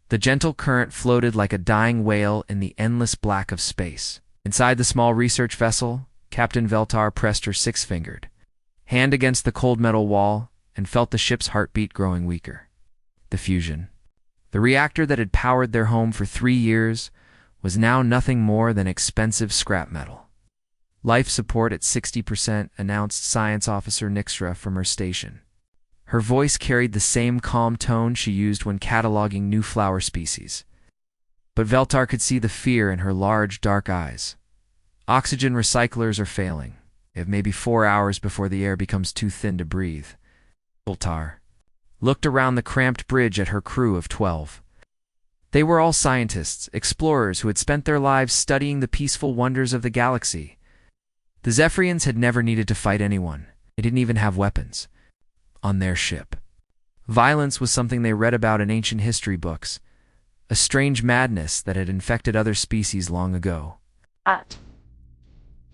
The gentle current floated like a dying whale in the endless black of space. Inside the small research vessel, Captain Veltar pressed her six-fingered hand against the cold metal wall and felt the ship's heartbeat growing weaker. The fusion, the reactor that had powered their home for 3 years, was now nothing more than expensive scrap metal. Life support at 60%, announced Science Officer Nixra from her station. Her voice carried the same calm tone she used when cataloging new flower species. But Veltar could see the fear in her large, dark eyes. Oxygen recyclers are failing. They have maybe 4 hours before the air becomes too thin to breathe. Veltar looked around the cramped bridge at her crew of 12. They were all scientists, explorers who had spent their lives studying the peaceful wonders of the galaxy. The Zephyrians had never needed to fight anyone. They didn't even have weapons on their ship. Violence was something they read about in ancient history books, a strange madness that had infected other species long ago.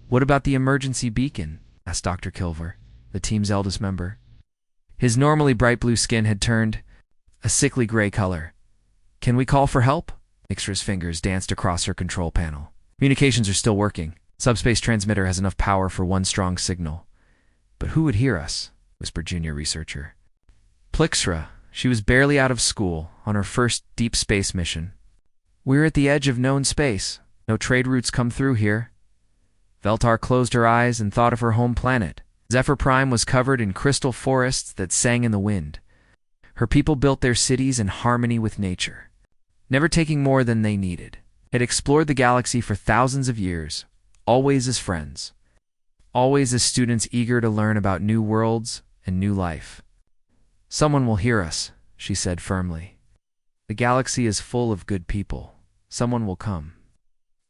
What about the emergency beacon? Asked Dr. Kilver, the team's eldest member. His normally bright blue skin had turned a sickly gray color. Can we call for help? Nixra's fingers danced across her control panel. Communications are still working. Subspace transmitter has enough power for one strong signal. But who would hear us? Whispered junior researcher. Plixra. She was barely out of school, on her first deep space mission. We're at the edge of known space. No trade routes come through here. Veltar closed her eyes and thought of her home planet. Zephyr Prime was covered in crystal forests that sang in the wind. Her people built their cities in harmony with nature, never taking more than they needed. Had explored the galaxy for thousands of years, always as friends, always as students eager to learn about new worlds and new life. Someone will hear us, she said firmly. The galaxy is full of good people. Someone will come.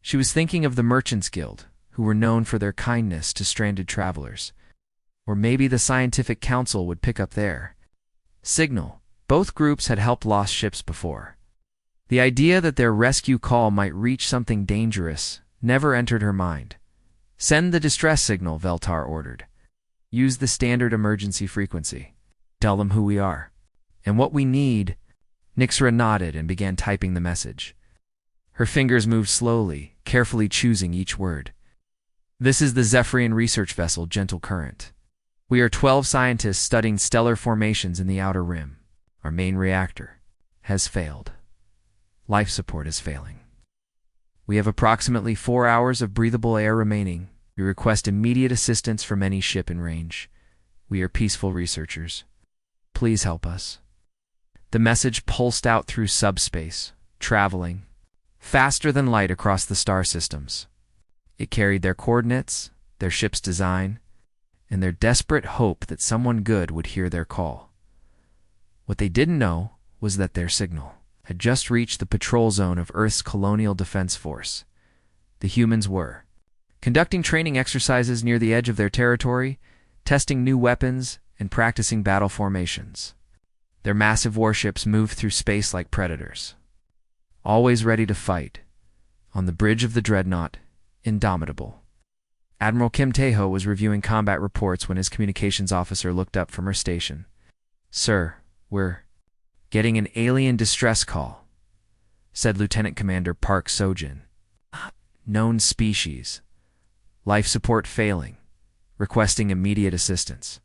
She was thinking of the Merchants Guild, who were known for their kindness to stranded travelers. Or maybe the Scientific Council would pick up their signal. Both groups had helped lost ships before. The idea that their rescue call might reach something dangerous never entered her mind. Send the distress signal, Veltar ordered. Use the standard emergency frequency. Tell them who we are and what we need. Nixra nodded and began typing the message. Her fingers moved slowly, carefully choosing each word. This is the Zephyrian research vessel, Gentle Current. We are 12 scientists studying stellar formations in the outer rim. Our main reactor has failed. Life support is failing. We have approximately 4 hours of breathable air remaining. We request immediate assistance from any ship in range. We are peaceful researchers. Please help us. The message pulsed out through subspace, traveling faster than light across the star systems. It carried their coordinates, their ship's design, and their desperate hope that someone good would hear their call. What they didn't know was that their signal had just reached the patrol zone of Earth's Colonial Defense Force. The humans were conducting training exercises near the edge of their territory, testing new weapons, and practicing battle formations. Their massive warships moved through space like predators, always ready to fight. On the bridge of the dreadnought, indomitable, Admiral Kim Taeho was reviewing combat reports when his communications officer looked up from her station. Sir, we're getting an alien distress call, said Lieutenant Commander Park Sojin. Known species. Life support failing. Requesting immediate assistance.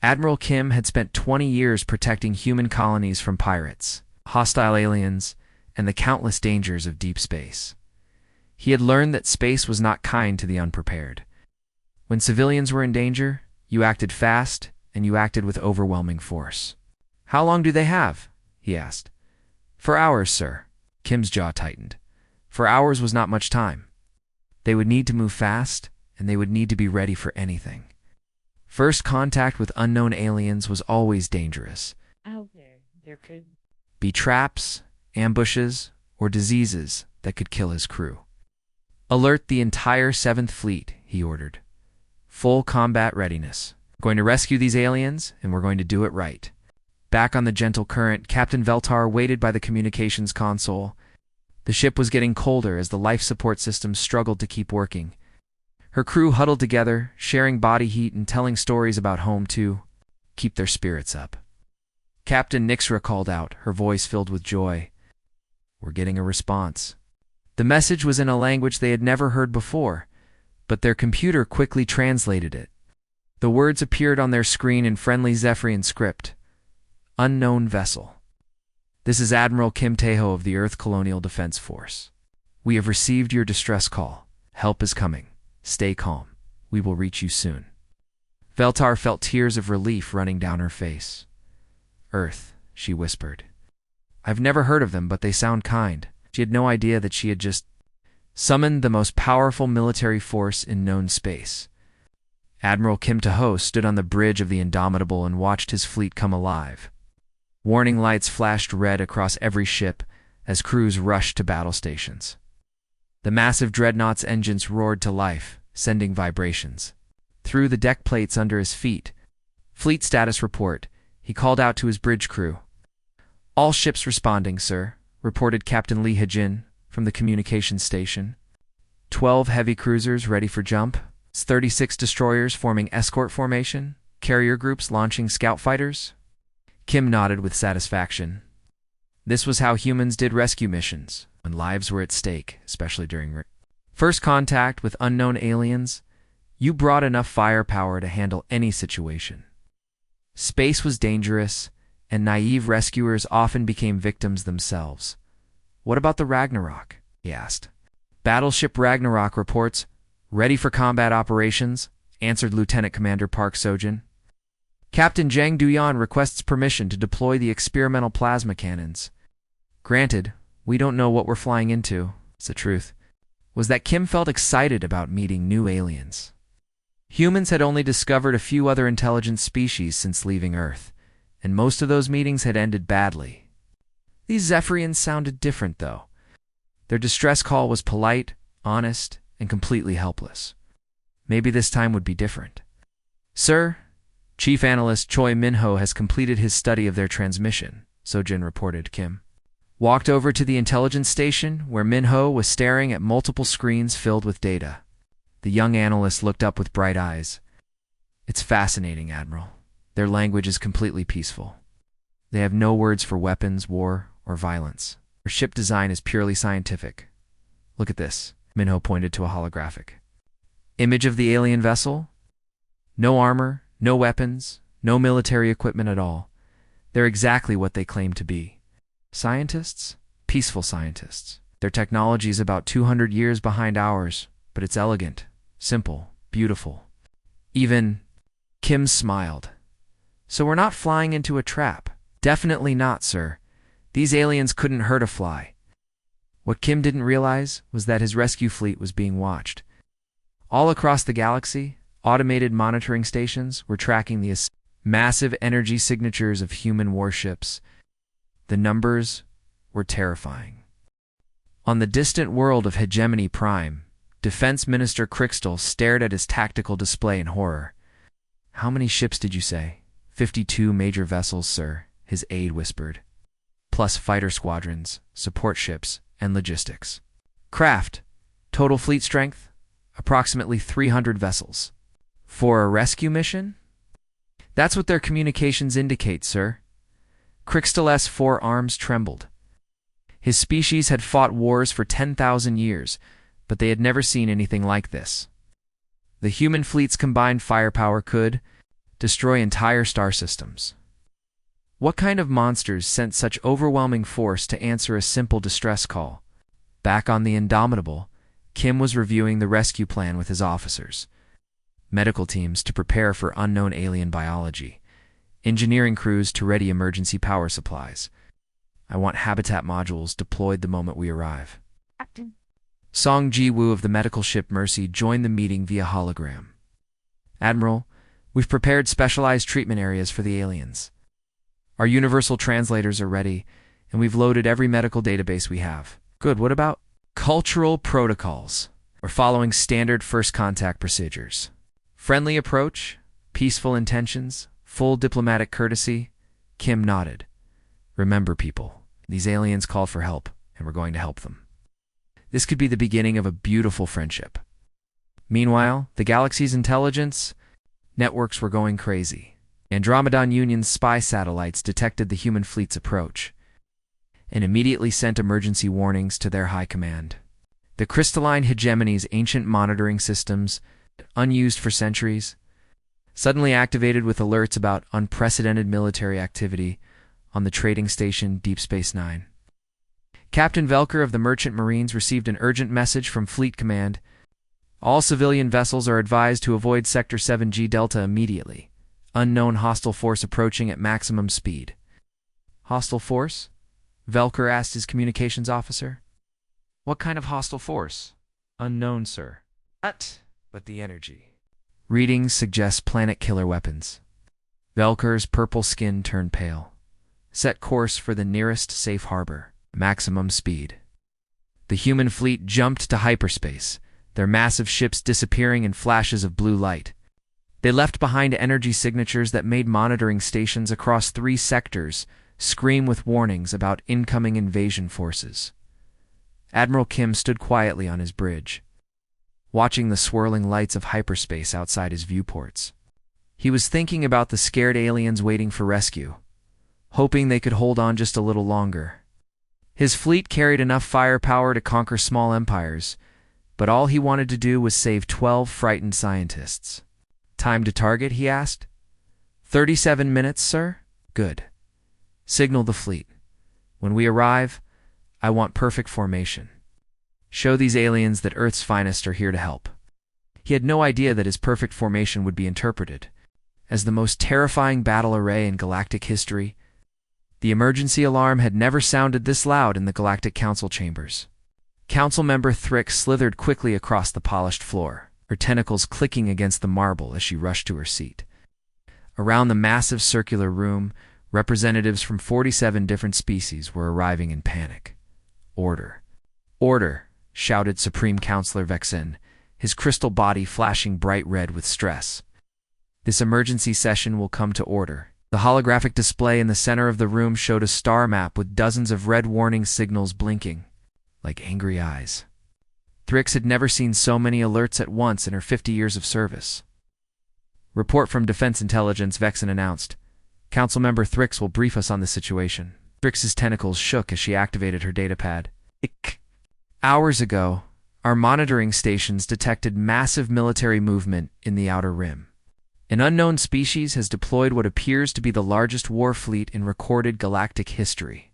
Admiral Kim had spent 20 years protecting human colonies from pirates, hostile aliens, and the countless dangers of deep space. He had learned that space was not kind to the unprepared. When civilians were in danger, you acted fast, and you acted with overwhelming force. How long do they have? He asked. For hours, sir. Kim's jaw tightened. For hours was not much time. They would need to move fast, and they would need to be ready for anything. First contact with unknown aliens was always dangerous. Out there could be traps, ambushes, or diseases that could kill his crew. Alert the entire 7th Fleet, he ordered. Full combat readiness. We're going to rescue these aliens, and we're going to do it right. Back on the Gentle Current, Captain Veltar waited by the communications console. The ship was getting colder as the life support systems struggled to keep working. Her crew huddled together, sharing body heat and telling stories about home to keep their spirits up. Captain Nixra called out, her voice filled with joy. were getting a response. The message was in a language they had never heard before, but their computer quickly translated it. The words appeared on their screen in friendly Zephyrian script. Unknown vessel. This is Admiral Kim Tae-ho of the Earth Colonial Defense Force. We have received your distress call. Help is coming. Stay calm. We will reach you soon. Veltar felt tears of relief running down her face. Earth, she whispered. I've never heard of them, but they sound kind. She had no idea that she had just summoned the most powerful military force in known space. Admiral Kim Tae-ho stood on the bridge of the Indomitable and watched his fleet come alive. Warning lights flashed red across every ship as crews rushed to battle stations. The massive dreadnought's engines roared to life, sending vibrations through the deck plates under his feet. Fleet status report. He called out to his bridge crew. All ships responding, sir, reported Captain Lee Hejin from the communications station. 12 heavy cruisers ready for jump. 36 destroyers forming escort formation. Carrier groups launching scout fighters. Kim nodded with satisfaction. This was how humans did rescue missions, when lives were at stake, especially during first contact with unknown aliens. You brought enough firepower to handle any situation. Space was dangerous, and naive rescuers often became victims themselves. What about the Ragnarok? He asked. Battleship Ragnarok reports, ready for combat operations, answered Lieutenant Commander Park Sojin. Captain Jang Duyan requests permission to deploy the experimental plasma cannons. Granted, we don't know what we're flying into. It's the truth. Was that Kim felt excited about meeting new aliens. Humans had only discovered a few other intelligent species since leaving Earth, and most of those meetings had ended badly. These Zephyrians sounded different, though. Their distress call was polite, honest, and completely helpless. Maybe this time would be different. Sir, Chief Analyst Choi Min-ho has completed his study of their transmission, Sojin reported. Kim walked over to the intelligence station, where Min-ho was staring at multiple screens filled with data. The young analyst looked up with bright eyes. It's fascinating, Admiral. Their language is completely peaceful. They have no words for weapons, war, or violence. Their ship design is purely scientific. Look at this. Min-ho pointed to a holographic image of the alien vessel. No armor, no weapons, no military equipment at all. They're exactly what they claim to be. Scientists? Peaceful scientists. Their technology is about 200 years behind ours, but it's elegant, simple, beautiful. Even Kim smiled. So we're not flying into a trap. Definitely not, sir. These aliens couldn't hurt a fly. What Kim didn't realize was that his rescue fleet was being watched. All across the galaxy, automated monitoring stations were tracking the massive energy signatures of human warships. The numbers were terrifying. On the distant world of Hegemony Prime, Defense Minister Crystal stared at his tactical display in horror. How many ships did you say? 52 major vessels, sir, his aide whispered. Plus fighter squadrons, support ships, and logistics. Craft. Total fleet strength? Approximately 300 vessels. For a rescue mission? That's what their communications indicate, sir. Crystal's four arms trembled. His species had fought wars for 10,000 years, but they had never seen anything like this. The human fleet's combined firepower could destroy entire star systems. What kind of monsters sent such overwhelming force to answer a simple distress call? Back on the Indomitable, Kim was reviewing the rescue plan with his officers. Medical teams to prepare for unknown alien biology. Engineering crews to ready emergency power supplies. I want habitat modules deployed the moment we arrive. Captain. Song Ji-woo of the medical ship Mercy joined the meeting via hologram. Admiral, we've prepared specialized treatment areas for the aliens. Our universal translators are ready, and we've loaded every medical database we have. Good, what about cultural protocols? We're following standard first contact procedures. Friendly approach, peaceful intentions, full diplomatic courtesy. Kim nodded. Remember, people, these aliens called for help, and we're going to help them. This could be the beginning of a beautiful friendship. Meanwhile, the galaxy's intelligence networks were going crazy. Andromedan Union's spy satellites detected the human fleet's approach. and immediately sent emergency warnings to their high command. The crystalline hegemony's ancient monitoring systems, unused for centuries, suddenly activated with alerts about unprecedented military activity on the trading station Deep Space Nine. Captain Velker of the Merchant Marines received an urgent message from Fleet Command. All civilian vessels are advised to avoid Sector 7G Delta immediately. Unknown hostile force approaching at maximum speed. Hostile force? Velker asked his communications officer. What kind of hostile force? Unknown, sir. But the energy. Readings suggest planet killer weapons. Velker's purple skin turned pale. Set course for the nearest safe harbor. Maximum speed. The human fleet jumped to hyperspace, their massive ships disappearing in flashes of blue light. They left behind energy signatures that made monitoring stations across 3 sectors scream with warnings about incoming invasion forces. Admiral Kim stood quietly on his bridge, watching the swirling lights of hyperspace outside his viewports. He was thinking about the scared aliens waiting for rescue, hoping they could hold on just a little longer. His fleet carried enough firepower to conquer small empires, but all he wanted to do was save 12 frightened scientists. Time to target, he asked. 37 minutes, sir? Good. Signal the fleet. When we arrive, I want perfect formation. Show these aliens that Earth's finest are here to help. He had no idea that his perfect formation would be interpreted as the most terrifying battle array in galactic history. The emergency alarm had never sounded this loud in the Galactic Council chambers. Council member Thrick slithered quickly across the polished floor, her tentacles clicking against the marble as she rushed to her seat. Around the massive circular room, representatives from 47 different species were arriving in panic. Order. Order, shouted Supreme Counselor Vexen, his crystal body flashing bright red with stress. This emergency session will come to order. The holographic display in the center of the room showed a star map with dozens of red warning signals blinking, like angry eyes. Thrix had never seen so many alerts at once in her 50 years of service. Report from Defense Intelligence, Vexen announced. Councilmember Thrix will brief us on the situation. Thrix's tentacles shook as she activated her datapad. Hours ago, our monitoring stations detected massive military movement in the Outer Rim. An unknown species has deployed what appears to be the largest war fleet in recorded galactic history.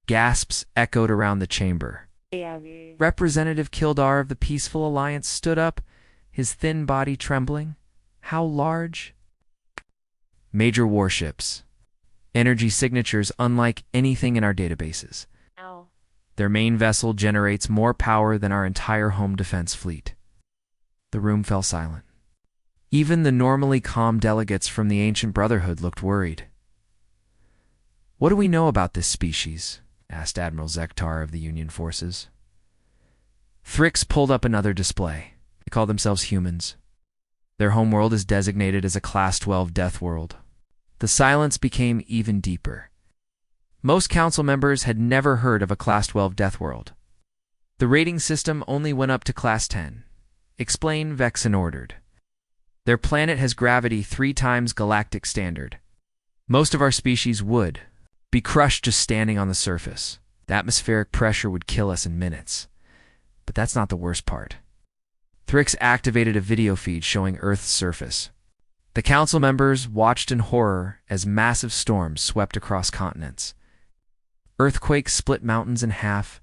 Gasps echoed around the chamber. Representative Kildar of the Peaceful Alliance stood up, his thin body trembling. How large? Major warships. Energy signatures unlike anything in our databases. Ow. Their main vessel generates more power than our entire home defense fleet. The room fell silent. Even the normally calm delegates from the Ancient Brotherhood looked worried. What do we know about this species? Asked Admiral Zektar of the Union forces. Thrix pulled up another display. They call themselves humans. Their homeworld is designated as a Class 12 Deathworld. The silence became even deeper. Most council members had never heard of a Class 12 Deathworld. The rating system only went up to Class 10. Explain, Vexen ordered. Their planet has gravity 3 times galactic standard. Most of our species would be crushed just standing on the surface. The atmospheric pressure would kill us in minutes. But that's not the worst part. Thrix activated a video feed showing Earth's surface. The council members watched in horror as massive storms swept across continents. Earthquakes split mountains in half,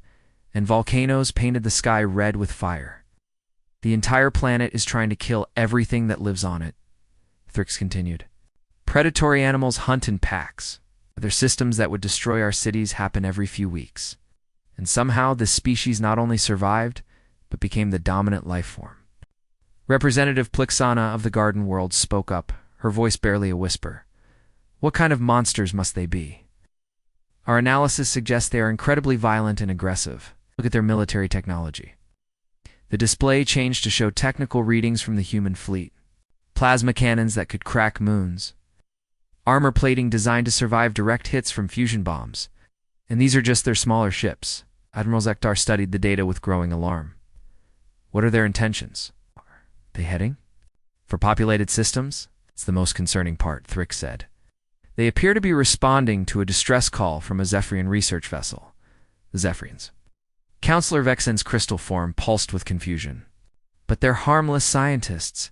and volcanoes painted the sky red with fire. The entire planet is trying to kill everything that lives on it, Thrix continued. Predatory animals hunt in packs. Other systems that would destroy our cities happen every few weeks. And somehow this species not only survived, but became the dominant life form. Representative Plixana of the Garden World spoke up, her voice barely a whisper. What kind of monsters must they be? Our analysis suggests they are incredibly violent and aggressive. Look at their military technology. The display changed to show technical readings from the human fleet. Plasma cannons that could crack moons. Armor plating designed to survive direct hits from fusion bombs. And these are just their smaller ships. Admiral Zektar studied the data with growing alarm. What are their intentions? They heading? For populated systems? It's the most concerning part, Thrix said. They appear to be responding to a distress call from a Zephyrian research vessel. the Zephyrians. Counselor Vexen's crystal form pulsed with confusion. But they're harmless scientists.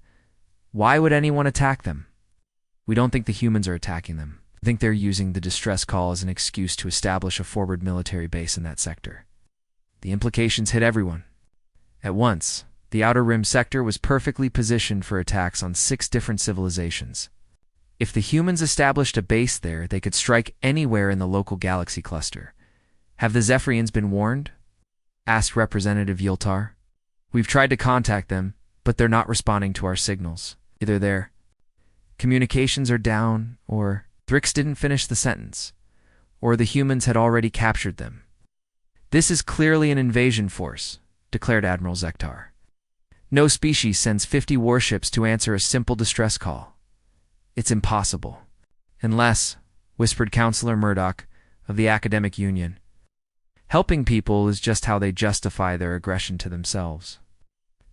Why would anyone attack them? We don't think the humans are attacking them. I think they're using the distress call as an excuse to establish a forward military base in that sector. The implications hit everyone. At once, the Outer Rim sector was perfectly positioned for attacks on 6 different civilizations. If the humans established a base there, they could strike anywhere in the local galaxy cluster. Have the Zephyrians been warned? Asked Representative Yiltar. We've tried to contact them, but they're not responding to our signals. Either their communications are down, or Thrix didn't finish the sentence, or the humans had already captured them. This is clearly an invasion force, declared Admiral Zektar. No species sends 50 warships to answer a simple distress call. It's impossible. Unless, whispered Counselor Murdoch of the Academic Union, helping people is just how they justify their aggression to themselves.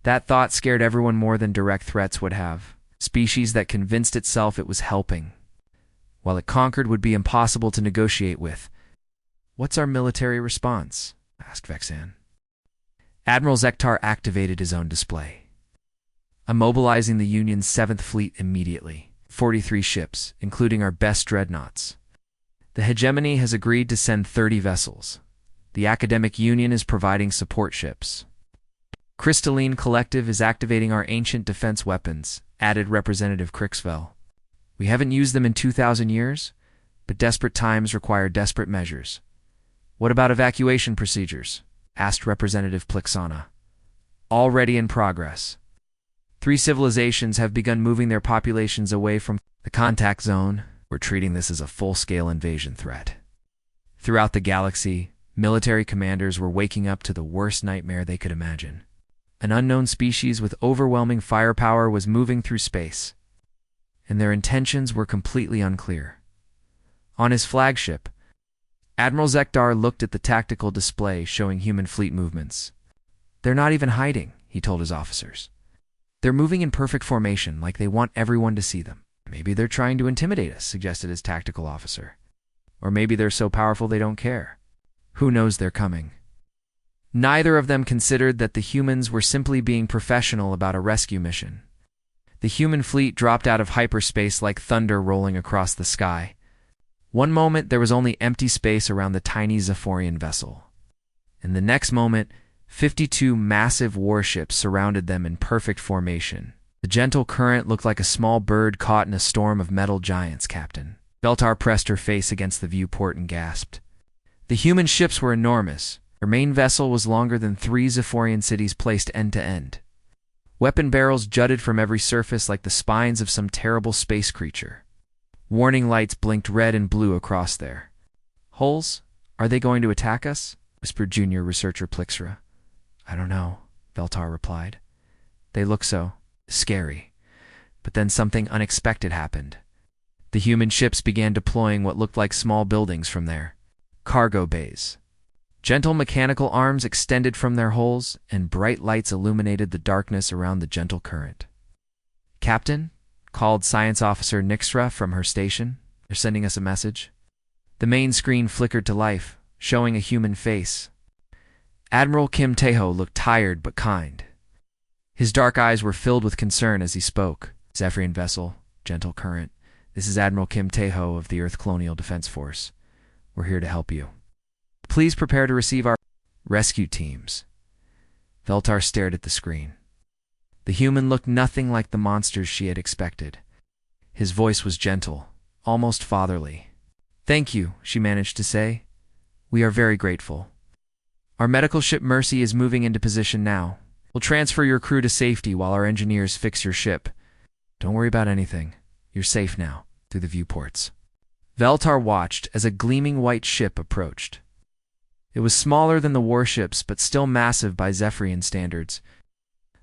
That thought scared everyone more than direct threats would have. Species that convinced itself it was helping, while it conquered, would be impossible to negotiate with. What's our military response? Asked Vexen. Admiral Zektar activated his own display. I'm mobilizing the Union's 7th Fleet immediately. 43 ships, including our best dreadnoughts. The hegemony has agreed to send 30 vessels. The Academic Union is providing support ships. Crystalline Collective is activating our ancient defense weapons, added Representative Crixville. We haven't used them in 2,000 years, but desperate times require desperate measures. What about evacuation procedures? Asked Representative Plixana. Already in progress. 3 civilizations have begun moving their populations away from the contact zone. We're treating this as a full-scale invasion threat. Throughout the galaxy, military commanders were waking up to the worst nightmare they could imagine. An unknown species with overwhelming firepower was moving through space, and their intentions were completely unclear. On his flagship, Admiral Zektar looked at the tactical display showing human fleet movements. They're not even hiding, he told his officers. They're moving in perfect formation, like they want everyone to see them. Maybe they're trying to intimidate us, suggested his tactical officer. Or maybe they're so powerful they don't care. Who knows they're coming? Neither of them considered that the humans were simply being professional about a rescue mission. The human fleet dropped out of hyperspace like thunder rolling across the sky. One moment there was only empty space around the tiny Zephorian vessel. In the next moment, 52 massive warships surrounded them in perfect formation. The gentle current looked like a small bird caught in a storm of metal giants, Captain. Beltar pressed her face against the viewport and gasped. The human ships were enormous. Her main vessel was longer than 3 Zephorian cities placed end to end. Weapon barrels jutted from every surface like the spines of some terrible space creature. Warning lights blinked red and blue across there. Holes? Are they going to attack us? Whispered junior researcher Plixra. I don't know, Beltar replied. They look so scary. But then something unexpected happened. The human ships began deploying what looked like small buildings from there. Cargo bays. Gentle mechanical arms extended from their holes, and bright lights illuminated the darkness around the gentle current. Captain? Called Science Officer Nixra from her station. They're sending us a message. The main screen flickered to life, showing a human face. Admiral Kim Taeho looked tired but kind. His dark eyes were filled with concern as he spoke. Zephyrian vessel, gentle current. This is Admiral Kim Taeho of the Earth Colonial Defense Force. We're here to help you. Please prepare to receive our rescue teams. Veltar stared at the screen. The human looked nothing like the monsters she had expected. His voice was gentle, almost fatherly. Thank you, she managed to say. We are very grateful. Our medical ship Mercy is moving into position now. We'll transfer your crew to safety while our engineers fix your ship. Don't worry about anything. You're safe now, through the viewports. Veltar watched as a gleaming white ship approached. It was smaller than the warships, but still massive by Zephyrian standards.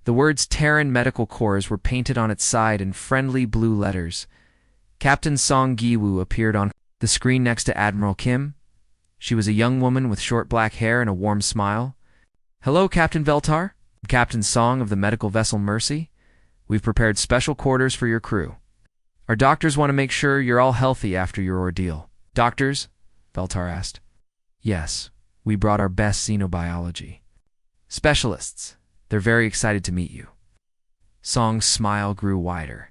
The words Terran Medical Corps were painted on its side in friendly blue letters. Captain Song Giwoo appeared on the screen next to Admiral Kim. She was a young woman with short black hair and a warm smile. Hello, Captain Veltar. I'm Captain Song of the medical vessel Mercy. We've prepared special quarters for your crew. Our doctors want to make sure you're all healthy after your ordeal. Doctors? Veltar asked. Yes, We brought our best xenobiology specialists. They're very excited to meet you. Song's smile grew wider.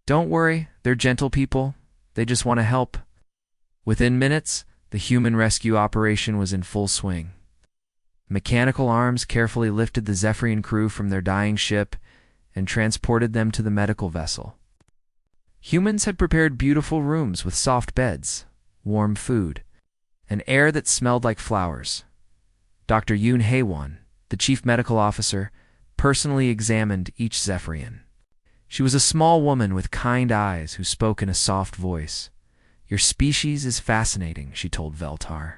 Don't worry, they're gentle people. They just want to help. Within minutes, the human rescue operation was in full swing. Mechanical arms carefully lifted the Zephyrian crew from their dying ship and transported them to the medical vessel. Humans had prepared beautiful rooms with soft beds, warm food, and air that smelled like flowers. Dr. Yoon Haewon, the chief medical officer, personally examined each Zephyrian. She was a small woman with kind eyes who spoke in a soft voice. Your species is fascinating, she told Veltar.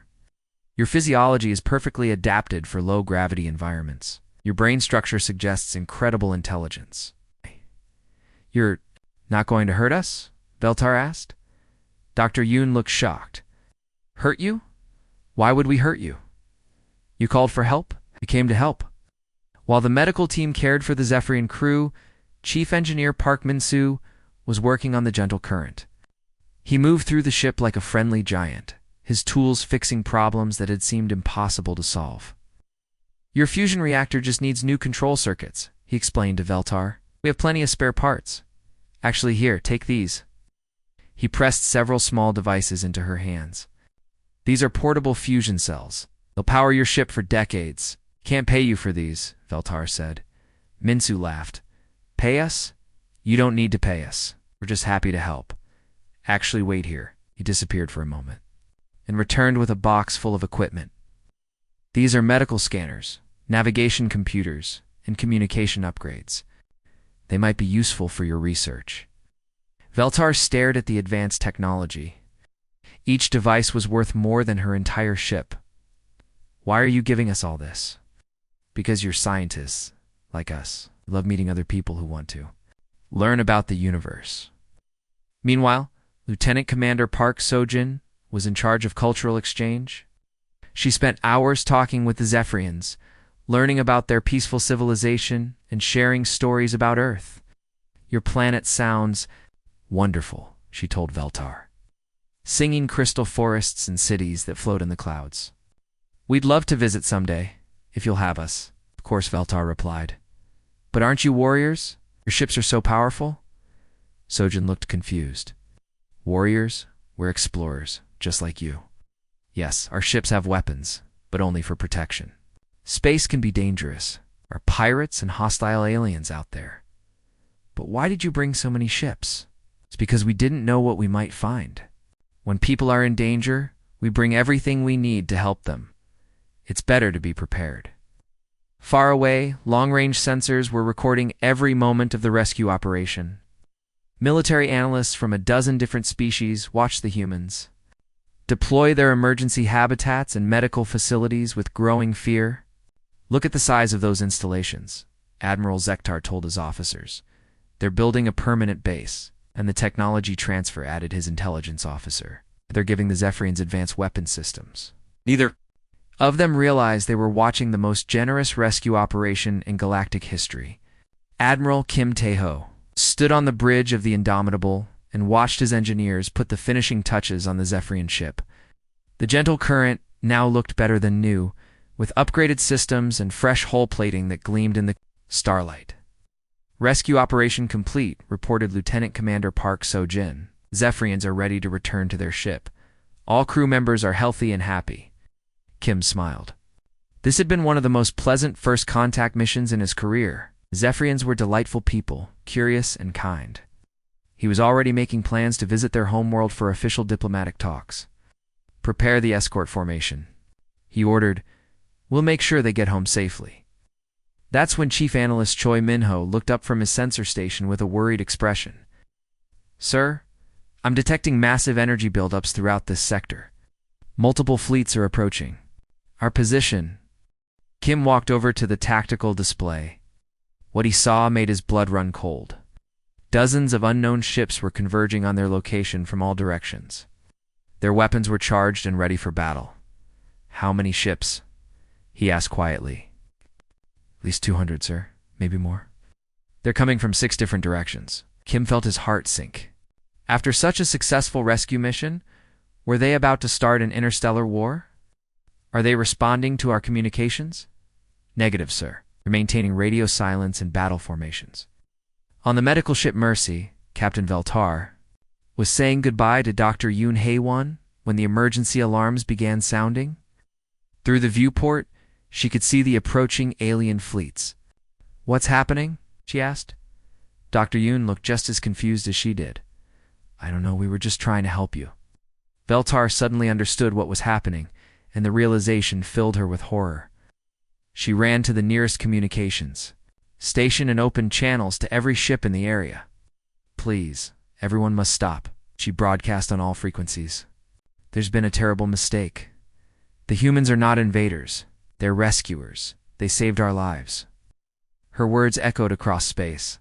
Your physiology is perfectly adapted for low-gravity environments. Your brain structure suggests incredible intelligence. You're not going to hurt us? Veltar asked. Dr. Yoon looked shocked. Hurt you? Why would we hurt you? You called for help? We came to help. While the medical team cared for the Zephyrian crew, Chief Engineer Park Min-soo was working on the gentle current. He moved through the ship like a friendly giant, his tools fixing problems that had seemed impossible to solve. Your fusion reactor just needs new control circuits, he explained to Veltar. We have plenty of spare parts. Actually, here, take these. He pressed several small devices into her hands. These are portable fusion cells. They'll power your ship for decades. Can't pay you for these, Veltar said. Min-soo laughed. Pay us? You don't need to pay us. We're just happy to help. Actually, wait here. He disappeared for a moment and returned with a box full of equipment. These are medical scanners, navigation computers, and communication upgrades. They might be useful for your research. Veltar stared at the advanced technology. Each device was worth more than her entire ship. Why are you giving us all this? Because you're scientists, like us. Love meeting other people who want to learn about the universe. Meanwhile, Lieutenant Commander Park Sojin was in charge of cultural exchange. She spent hours talking with the Zephyrians, learning about their peaceful civilization and sharing stories about Earth. Your planet sounds wonderful, she told Veltar. Singing crystal forests and cities that float in the clouds. We'd love to visit someday, if you'll have us, of course, Veltar replied. But aren't you warriors? Your ships are so powerful? Sojin looked confused. Warriors? We're explorers, just like you. Yes, our ships have weapons, but only for protection. Space can be dangerous. There are pirates and hostile aliens out there. But why did you bring so many ships? It's because we didn't know what we might find. When people are in danger, we bring everything we need to help them. It's better to be prepared. Far away, long-range sensors were recording every moment of the rescue operation. Military analysts from a dozen different species watched the humans deploy their emergency habitats and medical facilities with growing fear. Look at the size of those installations, Admiral Zektar told his officers. They're building a permanent base, and the technology transfer added his intelligence officer. They're giving the Zephyrians advanced weapon systems. Neither of them realized they were watching the most generous rescue operation in galactic history. Admiral Kim Tae-ho stood on the bridge of the Indomitable and watched his engineers put the finishing touches on the Zephyrian ship. The gentle current now looked better than new, with upgraded systems and fresh hull plating that gleamed in the starlight. Rescue operation complete, reported Lieutenant Commander Park Sojin. Zephyrians are ready to return to their ship. All crew members are healthy and happy. Kim smiled. This had been one of the most pleasant first contact missions in his career. Zephyrians were delightful people, curious and kind. He was already making plans to visit their homeworld for official diplomatic talks. Prepare the escort formation, he ordered. We'll make sure they get home safely. That's when Chief Analyst Choi Min-ho looked up from his sensor station with a worried expression. Sir, I'm detecting massive energy buildups throughout this sector. Multiple fleets are approaching. Our position. Kim walked over to the tactical display. What he saw made his blood run cold. Dozens of unknown ships were converging on their location from all directions. Their weapons were charged and ready for battle. How many ships? He asked quietly. At least 200, sir. Maybe more. They're coming from 6 different directions. Kim felt his heart sink. After such a successful rescue mission, were they about to start an interstellar war? Are they responding to our communications? Negative, sir. They're maintaining radio silence and battle formations. On the medical ship Mercy, Captain Veltar was saying goodbye to Dr. Yoon Hae-won when the emergency alarms began sounding. Through the viewport, she could see the approaching alien fleets. What's happening? She asked. Dr. Yoon looked just as confused as she did. I don't know, we were just trying to help you. Veltar suddenly understood what was happening, and the realization filled her with horror. She ran to the nearest communications station and opened channels to every ship in the area. Please, everyone must stop, she broadcast on all frequencies. There's been a terrible mistake. The humans are not invaders. They're rescuers. They saved our lives. Her words echoed across space.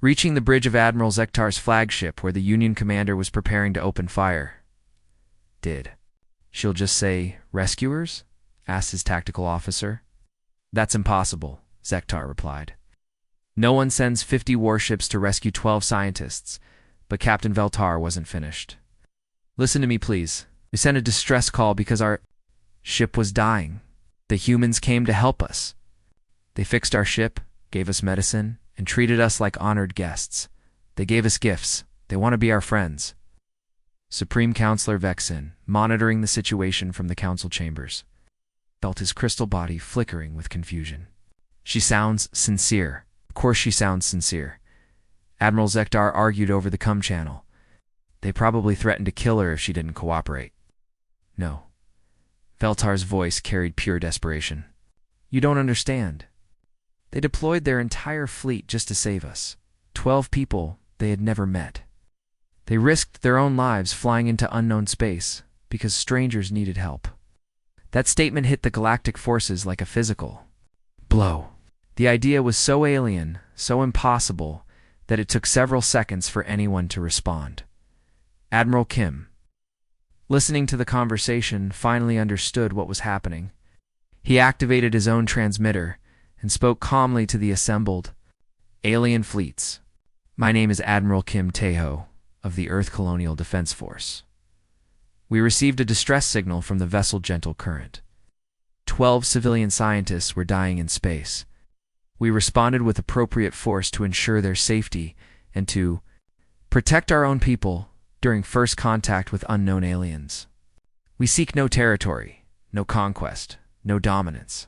Reaching the bridge of Admiral Zektar's flagship where the Union commander was preparing to open fire. She'll just say, rescuers? Asked his tactical officer. That's impossible, Zektar replied. No one sends 50 warships to rescue 12 scientists, but Captain Veltar wasn't finished. Listen to me, please. We sent a distress call because our ship was dying. The humans came to help us. They fixed our ship, gave us medicine, and treated us like honored guests. They gave us gifts. They want to be our friends. Supreme Counselor Vexen, monitoring the situation from the council chambers, felt his crystal body flickering with confusion. She sounds sincere. Of course she sounds sincere. Admiral Zektar argued over the com channel. They probably threatened to kill her if she didn't cooperate. No. Veltar's voice carried pure desperation. You don't understand. They deployed their entire fleet just to save us. 12 people they had never met. They risked their own lives flying into unknown space because strangers needed help. That statement hit the galactic forces like a physical blow. The idea was so alien, so impossible, that it took several seconds for anyone to respond. Admiral Kim, listening to the conversation, finally understood what was happening. He activated his own transmitter and spoke calmly to the assembled alien fleets. My name is Admiral Kim Tae-ho of the Earth Colonial Defense Force. We received a distress signal from the vessel Gentle Current. 12 civilian scientists were dying in space. We responded with appropriate force to ensure their safety and to protect our own people during first contact with unknown aliens. We seek no territory, no conquest, no dominance.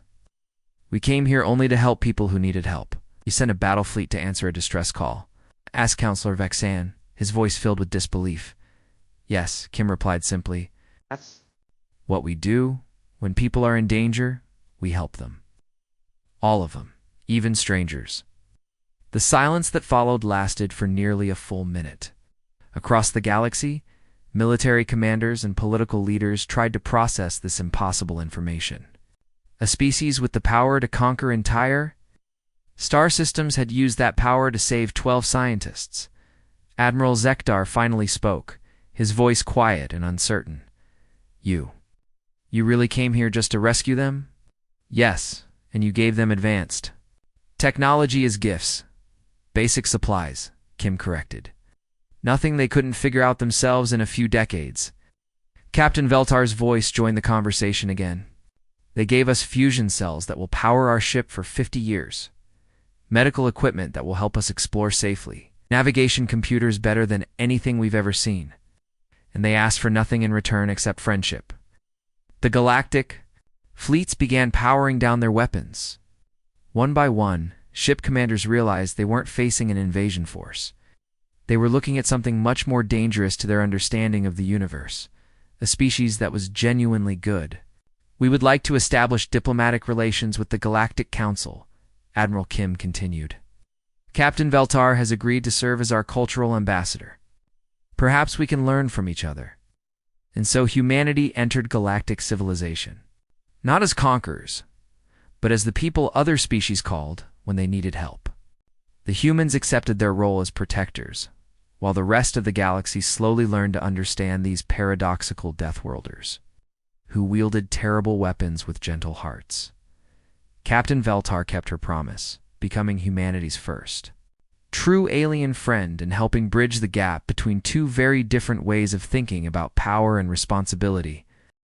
We came here only to help people who needed help. You sent a battle fleet to answer a distress call, asked Counselor Vexan, his voice filled with disbelief. Yes, Kim replied simply. That's what we do. When people are in danger, we help them. All of them, even strangers. The silence that followed lasted for nearly a full minute. Across the galaxy, military commanders and political leaders tried to process this impossible information. A species with the power to conquer entire star systems had used that power to save 12 scientists. Admiral Zektar finally spoke, his voice quiet and uncertain. You really came here just to rescue them? Yes, and you gave them advanced technology as gifts. Basic supplies, Kim corrected. Nothing they couldn't figure out themselves in a few decades. Captain Veltar's voice joined the conversation again. They gave us fusion cells that will power our ship for 50 years. Medical equipment that will help us explore safely. Navigation computers better than anything we've ever seen. And they asked for nothing in return except friendship. The galactic fleets began powering down their weapons. One by one, ship commanders realized they weren't facing an invasion force. They were looking at something much more dangerous to their understanding of the universe, a species that was genuinely good. We would like to establish diplomatic relations with the Galactic Council, Admiral Kim continued. Captain Veltar has agreed to serve as our cultural ambassador. Perhaps we can learn from each other. And so humanity entered galactic civilization. Not as conquerors, but as the people other species called when they needed help. The humans accepted their role as protectors, while the rest of the galaxy slowly learned to understand these paradoxical Deathworlders, who wielded terrible weapons with gentle hearts. Captain Veltar kept her promise, becoming humanity's first true alien friend and helping bridge the gap between two very different ways of thinking about power and responsibility.